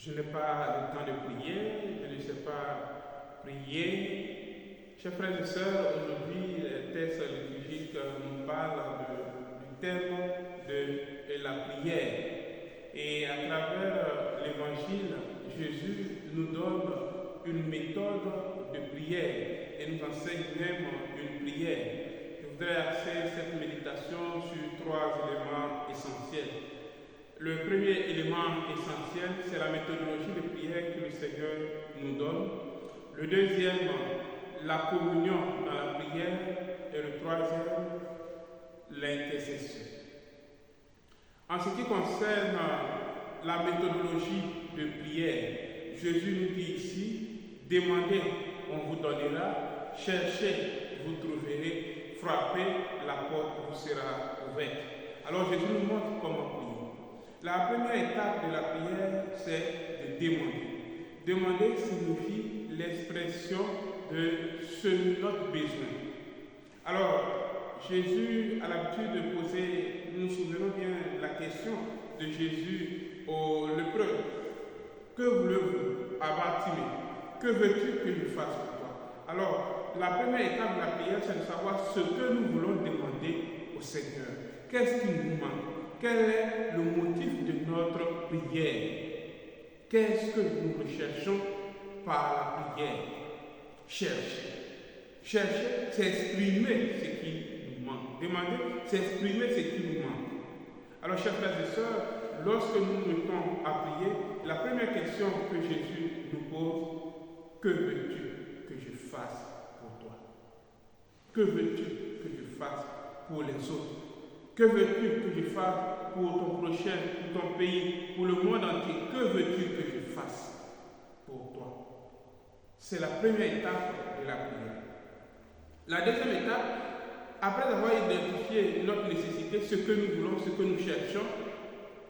Je n'ai pas le temps de prier, je ne sais pas prier. Chers frères et sœurs, aujourd'hui, le texte liturgique nous parle du thème de la prière. Et à travers l'évangile, Jésus nous donne une méthode de prière et nous enseigne même une prière. Je voudrais axer cette méditation sur trois éléments essentiels. Le premier élément essentiel, c'est la méthodologie de prière que le Seigneur nous donne. Le deuxième, la communion dans la prière. Et le troisième, l'intercession. En ce qui concerne la méthodologie de prière, Jésus nous dit ici, demandez, on vous donnera, cherchez, vous trouverez, frappez, la porte vous sera ouverte. Alors Jésus nous montre comment prier. La première étape de la prière, c'est de demander. Demander signifie l'expression de notre besoin. Alors, Jésus a l'habitude de poser, nous nous souvenons bien la question de Jésus au lépreux. Que voulez-vous, Bartimée? Que veux-tu que je fasse pour toi? Alors, la première étape de la prière, c'est de savoir ce que nous voulons demander au Seigneur. Qu'est-ce qui nous manque? Quel est le motif de notre prière? Qu'est-ce que nous recherchons par la prière? Chercher. Chercher, c'est exprimer ce qui nous manque. Demander, c'est exprimer ce qui nous manque. Alors, chers frères et sœurs, lorsque nous nous mettons à prier, la première question que Jésus nous pose, que veux-tu que je fasse pour toi? Que veux-tu que je fasse pour les autres? Que veux-tu que je fasse pour ton prochain, pour ton pays, pour le monde entier? Que veux-tu que je fasse pour toi? C'est la première étape de la prière. La deuxième étape, après avoir identifié notre nécessité, ce que nous voulons, ce que nous cherchons,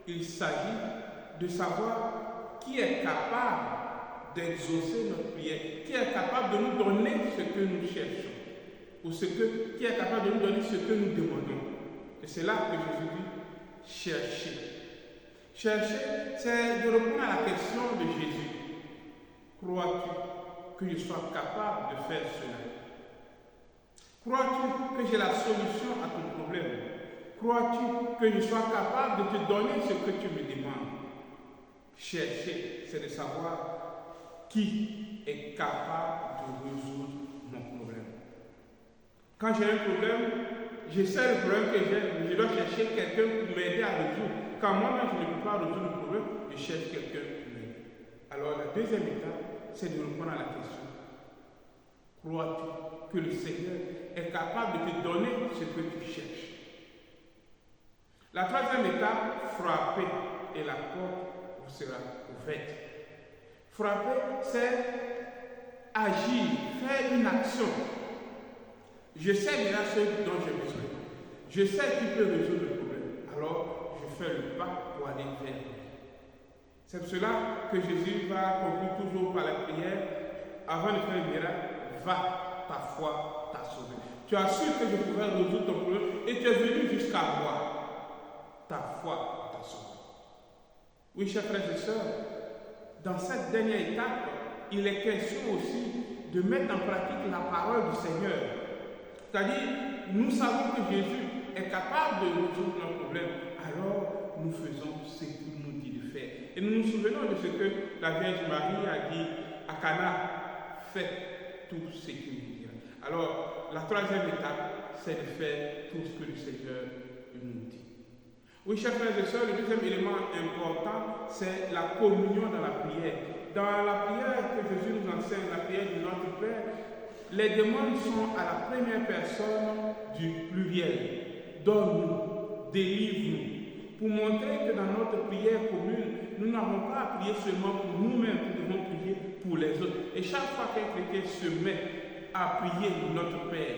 il s'agit de savoir qui est capable d'exaucer notre prière, qui est capable de nous donner ce que nous cherchons, ou qui est capable de nous donner ce que nous demandons. Et c'est là que Jésus dit, chercher. Chercher, c'est de répondre à la question de Jésus. Crois-tu que je sois capable de faire cela? Crois-tu que j'ai la solution à ton problème? Crois-tu que je sois capable de te donner ce que tu me demandes? Chercher, c'est de savoir qui est capable de résoudre mon problème. Quand j'ai un problème, je sais le problème que j'ai, je dois chercher quelqu'un pour m'aider à résoudre. Quand moi-même je ne peux pas résoudre le problème, je cherche quelqu'un pour m'aider. Alors la deuxième étape, c'est de répondre à la question. Crois-tu que le Seigneur est capable de te donner ce que tu cherches? La troisième étape, frapper et la porte vous sera ouverte. Frapper, c'est agir, faire une action. Je sais déjà ce dont j'ai besoin. Je sais qui peut résoudre le problème. Alors, je fais le pas pour aller vers lui. C'est pour cela que Jésus va conclure toujours par la prière. Avant de faire le miracle, va, ta foi t'a sauvé. Tu as su que je pouvais résoudre ton problème et tu es venu jusqu'à moi. Ta foi t'a sauvé. Oui, chers frères et sœurs, dans cette dernière étape, il est question aussi de mettre en pratique la parole du Seigneur. C'est-à-dire, nous savons que Jésus est capable de résoudre nos problèmes, alors nous faisons ce qu'il nous dit de faire. Et nous nous souvenons de ce que la Vierge Marie a dit à Cana, faites tout ce qu'il nous dira. Alors, la troisième étape, c'est de faire tout ce que le Seigneur nous dit. Oui, chers frères et sœurs, le deuxième élément important, c'est la communion dans la prière. Dans la prière que Jésus nous enseigne, la prière de notre Père, les demandes sont à la première personne du pluriel. Donne-nous, délivre-nous. Pour montrer que dans notre prière commune, nous n'avons pas à prier seulement pour nous-mêmes, nous devons prier pour les autres. Et chaque fois qu'un chrétien se met à prier notre Père,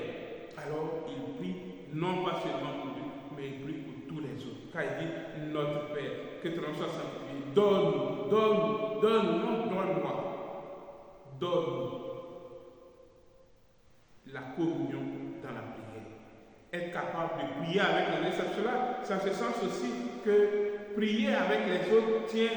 alors il prie non pas seulement pour lui, mais il prie pour tous les autres. Car il dit notre Père, que ton nom soit sanctifié. Donne-nous, donne-nous, donne-nous, non donne-moi. Donne-nous. La communion dans la prière. Être capable de prier avec les autres, c'est en ce sens aussi que prier avec les autres tient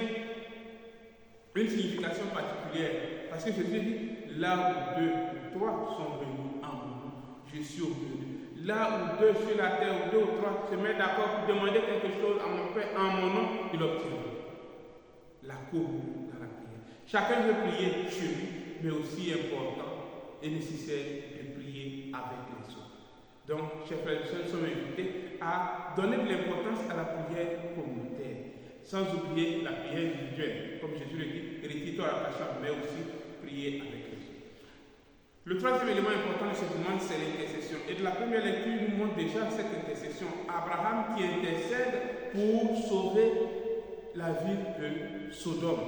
une signification particulière. Parce que Jésus dit, là où deux ou trois sont venus en mon nom, je suis au milieu d'eux. Là où deux sur la terre, ou deux ou trois se mettent d'accord pour demander quelque chose à mon Père en mon nom, il obtiendra. La communion dans la prière. Chacun veut prier chez lui, mais aussi important et nécessaire de prier avec les autres. Donc, chers frères et sœurs, nous sommes invités à donner de l'importance à la prière communautaire, sans oublier la prière individuelle, comme Jésus le dit, retire-toi à la chambre, mais aussi prier avec les autres. Le troisième élément important de cette demande, c'est l'intercession. Et de la première lecture, nous montre déjà cette intercession. Abraham qui intercède pour sauver la ville de Sodome,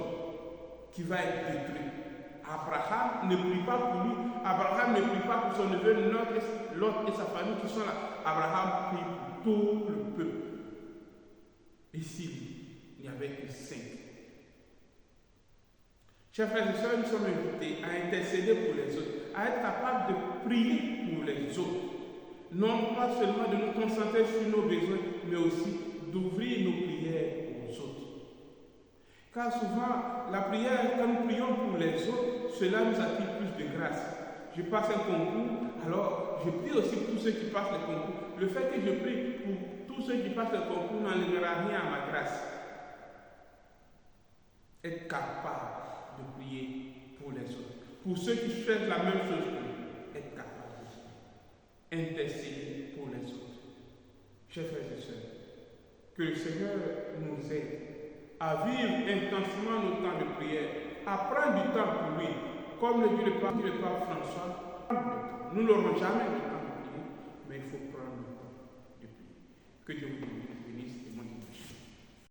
qui va être détruite. Abraham ne prie pas pour lui, Abraham ne prie pas pour son neveu Lot et sa famille qui sont là. Abraham prie pour tout le peuple. Ici, il n'y avait que 5. Chers frères et sœurs, nous sommes invités à intercéder pour les autres, à être capables de prier pour les autres. Non pas seulement de nous concentrer sur nos besoins, mais aussi d'ouvrir nos prières aux autres. Car souvent, la prière, quand nous prions pour les autres, cela nous attire plus de grâce. Je passe un concours, alors je prie aussi pour tous ceux qui passent le concours. Le fait que je prie pour tous ceux qui passent le concours n'enlèvera rien à ma grâce. Être capable de prier pour les autres. Pour ceux qui font la même chose que nous, être capable de prier. Intercéder pour les autres. Chers frères et sœurs, que le Seigneur nous aide à vivre intensément nos temps de prière, à prendre du temps pour lui, comme le dit le pape François. Nous n'aurons jamais le temps de prier, mais il faut prendre le temps de prier. Que Dieu vous bénisse.